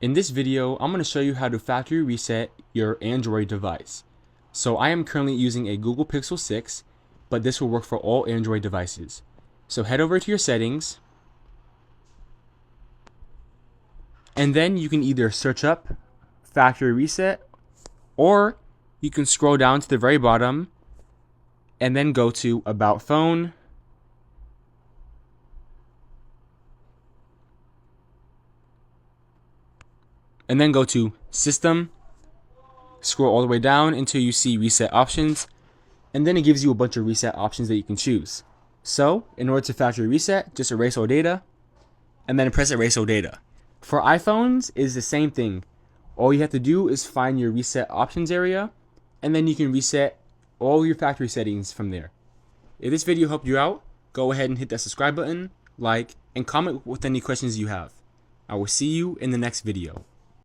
In this video, I'm going to show you how to factory reset your Android device. So I am currently using a Google Pixel 6, but this will work for all Android devices. So head over to your settings, and then you can either search up factory reset, or you can scroll down to the very bottom and then go to About Phone, and then go to System, scroll all the way down until you see Reset Options, and then it gives you a bunch of reset options that you can choose. So, in order to factory reset, just erase all data, and then press erase all data. For iPhones, it's the same thing. All you have to do is find your reset options area, and then you can reset all your factory settings from there. If this video helped you out, go ahead and hit that subscribe button, like, and comment with any questions you have. I will see you in the next video.